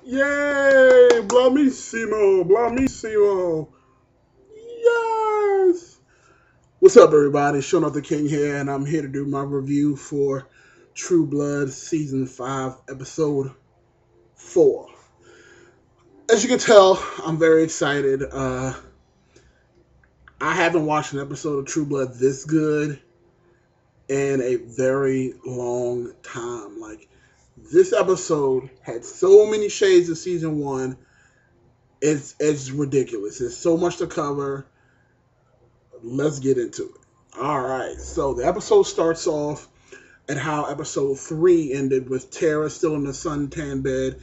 Yay! Blamissimo! Blamissimo! Yes! What's up, everybody? Sean the King here, and I'm here to do my review for True Blood Season 5, Episode 4. As you can tell, I'm very excited. I haven't watched an episode of True Blood this good in a very long time. Like, this episode had so many shades of Season 1. It's ridiculous. There's so much to cover. Let's get into it. All right. So the episode starts off at how episode 3 ended, with Tara still in the suntan bed,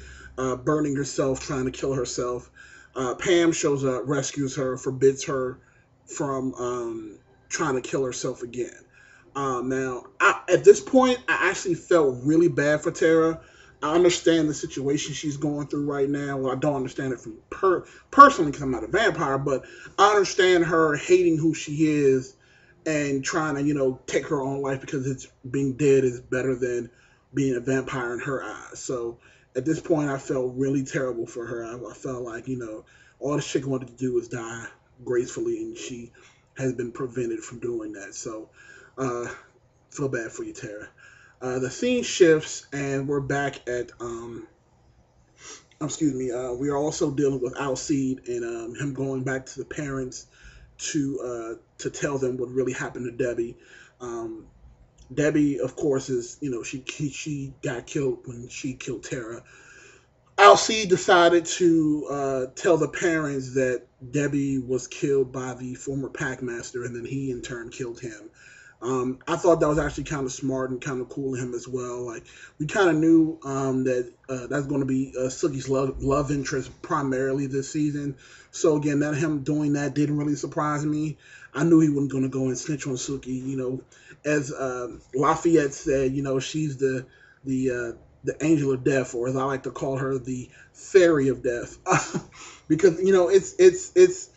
burning herself, trying to kill herself. Pam shows up, rescues her, forbids her from trying to kill herself again. At this point, I actually felt really bad for Tara. I understand the situation she's going through right now. Well, I don't understand it from personally because I'm not a vampire, but I understand her hating who she is and trying to, take her own life because it's being dead is better than being a vampire in her eyes. So at this point, I felt really terrible for her. I felt like, all this chick wanted to do was die gracefully, and she has been prevented from doing that. So, feel bad for you, Tara. The scene shifts, and we're back at, we are also dealing with Alcide and him going back to the parents to tell them what really happened to Debbie. Debbie, of course, is, she got killed when she killed Tara. Alcide decided to tell the parents that Debbie was killed by the former Packmaster, and then he in turn killed him. I thought that was actually kind of smart and kind of cool of him as well. Like, we kind of knew that that's going to be Sookie's love interest primarily this season. So again, that him doing that didn't really surprise me. I knew he wasn't going to go and snitch on Sookie. As Lafayette said, she's the angel of death, or as I like to call her, the fairy of death, because it's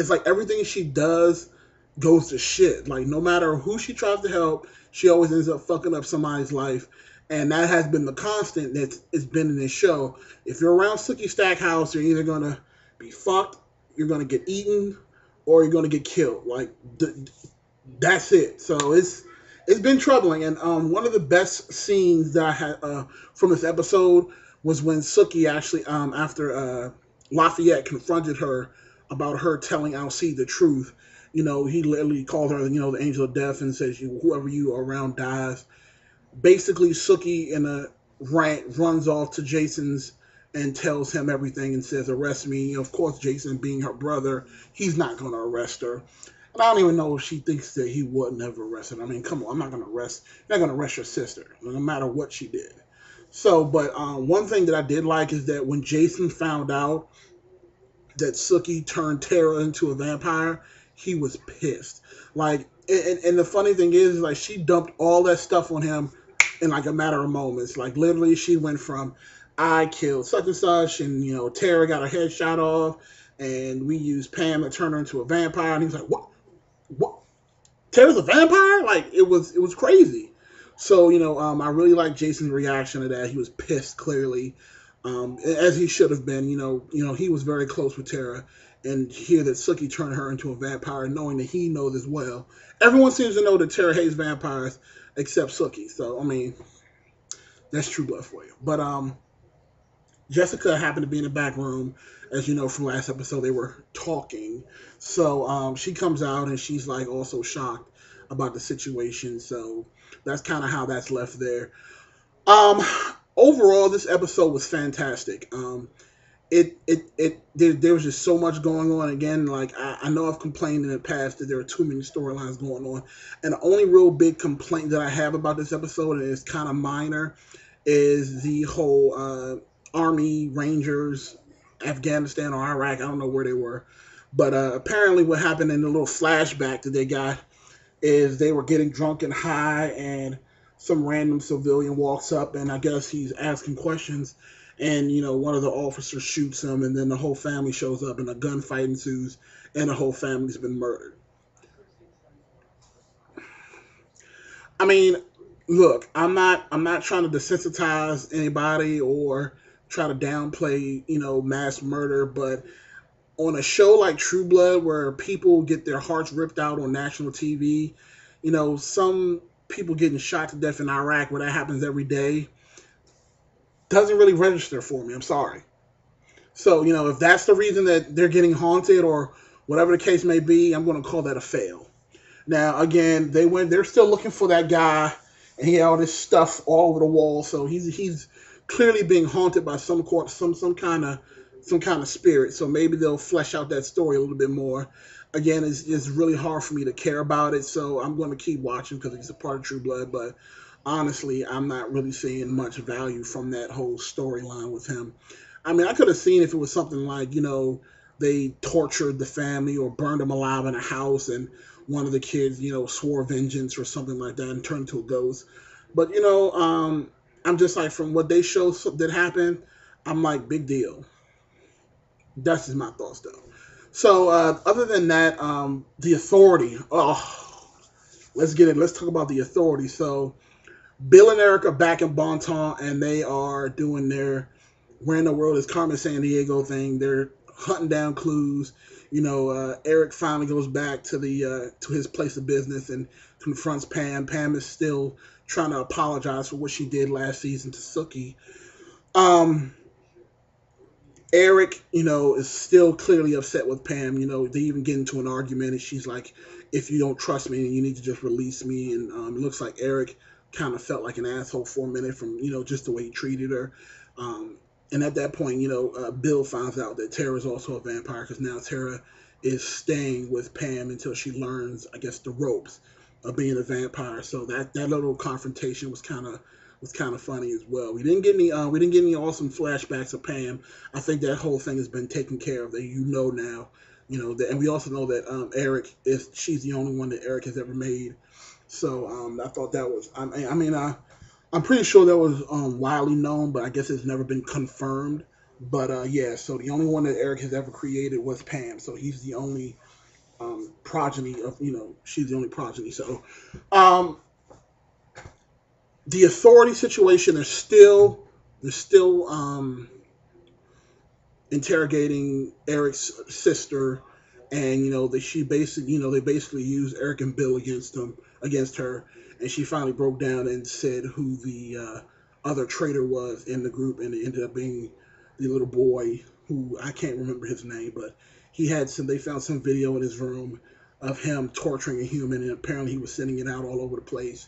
like everything she does goes to shit. Like, no matter who she tries to help, she always ends up fucking up somebody's life. And that has been the constant it's been in this show. If you're around Sookie Stackhouse, you're either going to be fucked, you're going to get eaten, or you're going to get killed. Like, that's it. So it's been troubling. And one of the best scenes that I had from this episode was when Sookie actually, after Lafayette confronted her about her telling Alcide the truth, he literally called her, the angel of death, and says, whoever you are around dies. Basically, Sookie in a rant runs off to Jason's and tells him everything and says, arrest me. Of course, Jason, being her brother, he's not going to arrest her. And I don't even know if she thinks that he wouldn't have arrested her. I mean, come on, you're not going to arrest your sister, no matter what she did. So, but one thing that I did like is that when Jason found out that Sookie turned Tara into a vampire, he was pissed. Like, and the funny thing is, like, she dumped all that stuff on him in like a matter of moments. Like, literally, she went from, I killed such and such, and Tara got her head shot off, and we used Pam to turn her into a vampire. And he was like, what? Tara's a vampire? Like, it was crazy. So, I really like Jason's reaction to that. He was pissed, clearly, as he should have been. He was very close with Tara. And hear that Sookie turned her into a vampire, knowing that he knows as well. Everyone seems to know that Tara hates vampires except Sookie. So, I mean, that's True Blood for you. But Jessica happened to be in the back room. As you know from last episode, they were talking. So she comes out, and she's like also shocked about the situation. So that's kind of how that's left there. Overall, this episode was fantastic. There was just so much going on. Again, like, I know I've complained in the past that there are too many storylines going on, and the only real big complaint that I have about this episode, and it's kind of minor, is the whole Army Rangers, Afghanistan or Iraq, I don't know where they were, but apparently what happened in the little flashback that they got is they were getting drunk and high, and some random civilian walks up, and I guess he's asking questions. And, one of the officers shoots him, and then the whole family shows up, and a gunfight ensues, and the whole family's been murdered. I mean, look, I'm not trying to desensitize anybody or try to downplay, mass murder, but on a show like True Blood where people get their hearts ripped out on national TV, some people getting shot to death in Iraq where that happens every day doesn't really register for me. I'm sorry. So, if that's the reason that they're getting haunted or whatever the case may be, I'm going to call that a fail. Now, again, they're still looking for that guy, and he had all this stuff all over the wall. So he's clearly being haunted by some kind of spirit. So maybe they'll flesh out that story a little bit more. Again, it's really hard for me to care about it, so I'm going to keep watching because it's a part of True Blood. But honestly, I'm not really seeing much value from that whole storyline with him. I mean, I could have seen if it was something like, they tortured the family or burned them alive in a house and one of the kids, swore vengeance or something like that and turned into a ghost. But, I'm just like, from what they showed that happened, I'm like, big deal. That's just my thoughts, though. So, other than that, the Authority. Oh, let's get it. Let's talk about the Authority. So, Bill and Eric are back in Bonton, and they are doing their Where in the World is Carmen Sandiego thing. They're hunting down clues. Eric finally goes back to to his place of business and confronts Pam. Pam is still trying to apologize for what she did last season to Sookie. Eric, is still clearly upset with Pam. They even get into an argument, and she's like, if you don't trust me, you need to just release me. And it looks like Eric kind of felt like an asshole for a minute from, just the way he treated her. And at that point, Bill finds out that Tara is also a vampire because now Tara is staying with Pam until she learns, I guess, the ropes of being a vampire. So that little confrontation was kind of funny as well. We didn't get any awesome flashbacks of Pam. I think that whole thing has been taken care of. That now, and we also know that she's the only one that Eric has ever made. So I thought that was. I'm pretty sure that was widely known, but I guess it's never been confirmed. But yeah, so the only one that Eric has ever created was Pam. So he's the only progeny of, she's the only progeny. So the Authority situation, they're still interrogating Eric's sister, and they basically used Eric and Bill against her. And she finally broke down and said who the other traitor was in the group, and it ended up being the little boy who I can't remember his name, but they found some video in his room of him torturing a human, and apparently he was sending it out all over the place,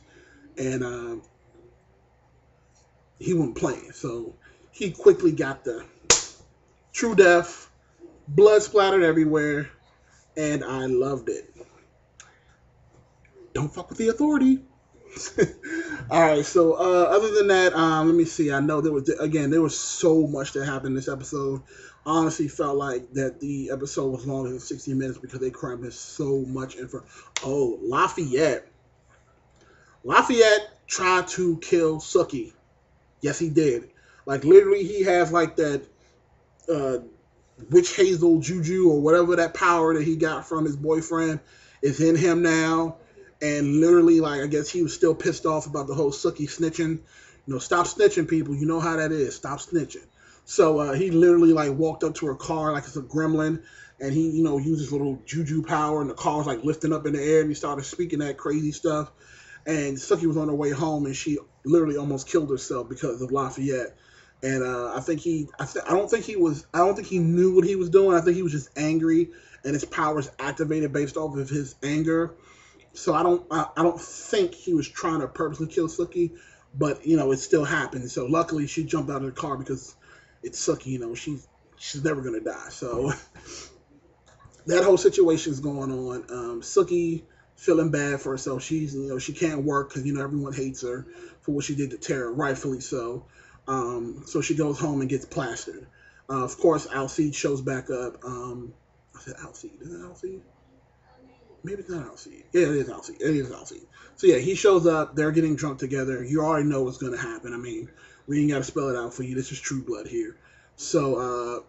and he wasn't playing, so he quickly got the true death, blood splattered everywhere, and I loved it. Don't fuck with the Authority. All right, so other than that, let me see. I know there was so much that happened in this episode. Honestly, felt like that the episode was longer than 60 minutes because they crammed in so much info. Oh, Lafayette tried to kill Sookie. Yes, he did. Like, literally, he has like that witch hazel juju or whatever that power that he got from his boyfriend is in him now. And literally, like, I guess he was still pissed off about the whole Sookie snitching. Stop snitching, people. You know how that is. Stop snitching. So he literally, like, walked up to her car like it's a gremlin. And he, used his little juju power. And the car was, like, lifting up in the air. And he started speaking that crazy stuff. And Sookie was on her way home. And she literally almost killed herself because of Lafayette. And I don't think he knew what he was doing. I think he was just angry. And his powers activated based off of his anger. So I don't think he was trying to purposely kill Sookie, but it still happened. So luckily she jumped out of the car because it's Sookie. She's never gonna die. So that whole situation is going on. Sookie feeling bad for herself. She's she can't work because everyone hates her for what she did to Tara, rightfully so. So she goes home and gets plastered. Of course, Alcide shows back up. I said Alcide. Is it Alcide? Maybe it's not Alcide. Yeah, it is Alcide. So yeah, he shows up. They're getting drunk together. You already know what's going to happen. I mean, we ain't got to spell it out for you. This is True Blood here. So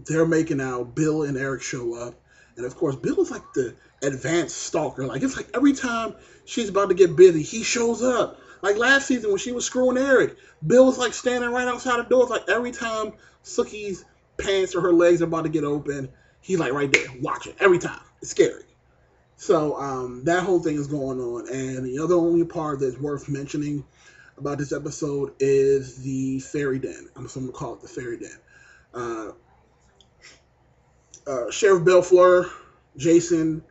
they're making out. Bill and Eric show up. And of course, Bill is like the advanced stalker. Like, it's like every time she's about to get busy, he shows up. Like last season when she was screwing Eric, Bill was like standing right outside the door. It's like every time Sookie's pants or her legs are about to get open, he's like right there watching every time. It's scary. So that whole thing is going on, and the other only part that's worth mentioning about this episode is the fairy den. I'm just going to call it the fairy den. Uh, Sheriff Belfleur, Jason,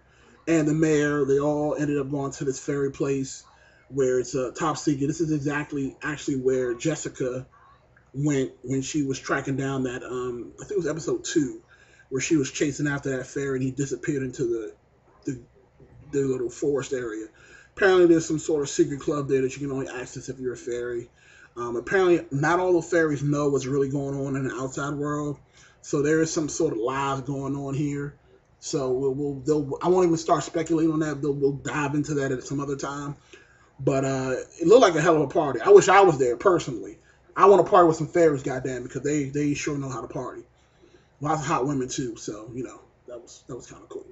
and the mayor, they all ended up going to this fairy place where it's a top secret. This is exactly actually where Jessica went when she was tracking down that I think it was episode 2, where she was chasing after that fairy and he disappeared into the, the little forest area. Apparently there's some sort of secret club there that you can only access if you're a fairy. Apparently not all the fairies know what's really going on in the outside world, so there is some sort of lies going on here. So I won't even start speculating on that. We'll dive into that at some other time. But it looked like a hell of a party. I wish I was there personally. I want to party with some fairies, goddamn, because they sure know how to party. Lots of hot women too, so that was kind of cool.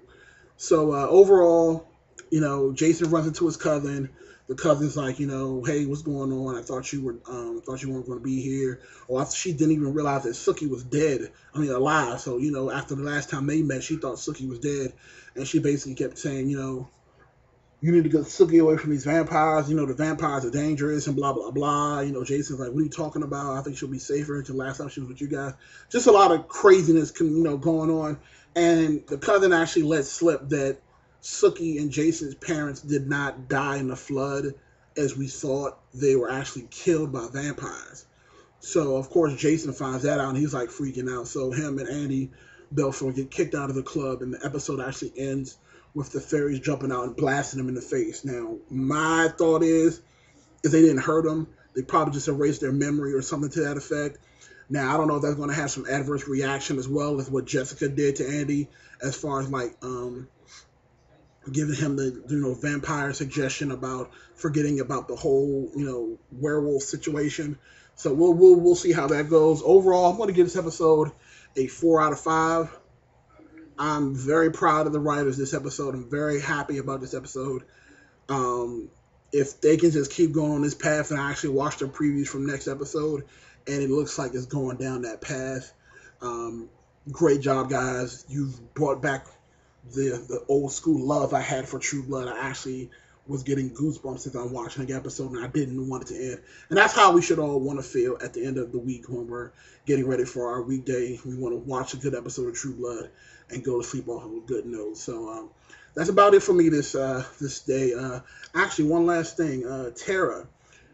So overall, Jason runs into his cousin. The cousin's like, hey, what's going on? I thought you weren't going to be here. Or she didn't even realize that Sookie was dead. I mean, alive. So after the last time they met, she thought Sookie was dead, and she basically kept saying, you need to get Sookie away from these vampires. The vampires are dangerous and blah, blah, blah. Jason's like, what are you talking about? I think she'll be safer until last time she was with you guys. Just a lot of craziness, going on. And the cousin actually let slip that Sookie and Jason's parents did not die in the flood as we thought. They were actually killed by vampires. So, of course, Jason finds that out and he's like freaking out. So him and Andy Belfort get kicked out of the club and the episode actually ends with the fairies jumping out and blasting them in the face. Now, my thought is if they didn't hurt them, they probably just erased their memory or something to that effect. Now, I don't know if that's going to have some adverse reaction as well as what Jessica did to Andy as far as like giving him the vampire suggestion about forgetting about the whole werewolf situation. So we'll see how that goes. Overall, I'm going to give this episode a 4 out of 5. I'm very proud of the writers this episode. I'm very happy about this episode. If they can just keep going on this path, and I actually watched the previews from next episode, and it looks like it's going down that path. Great job, guys. You've brought back the old school love I had for True Blood. I actually was getting goosebumps as I'm watching the episode, and I didn't want it to end. And that's how we should all want to feel at the end of the week when we're getting ready for our weekday. We want to watch a good episode of True Blood and go to sleep off of a good note. So that's about it for me this day. Actually, one last thing. Tara,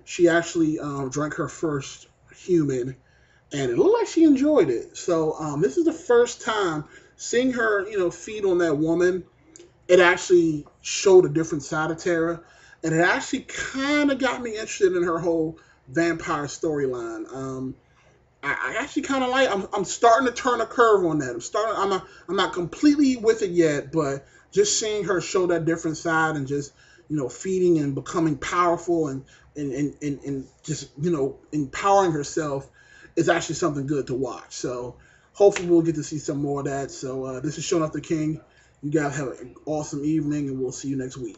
she actually drank her first human, and it looked like she enjoyed it. So this is the first time seeing her, feed on that woman. It actually showed a different side of Tara, and it actually kind of got me interested in her whole vampire storyline. I actually kind of like. I'm starting to turn a curve on that. I'm not completely with it yet, but just seeing her show that different side and just feeding and becoming powerful and just empowering herself is actually something good to watch. So hopefully we'll get to see some more of that. So this is Sean Off the King. You guys have an awesome evening, and we'll see you next week.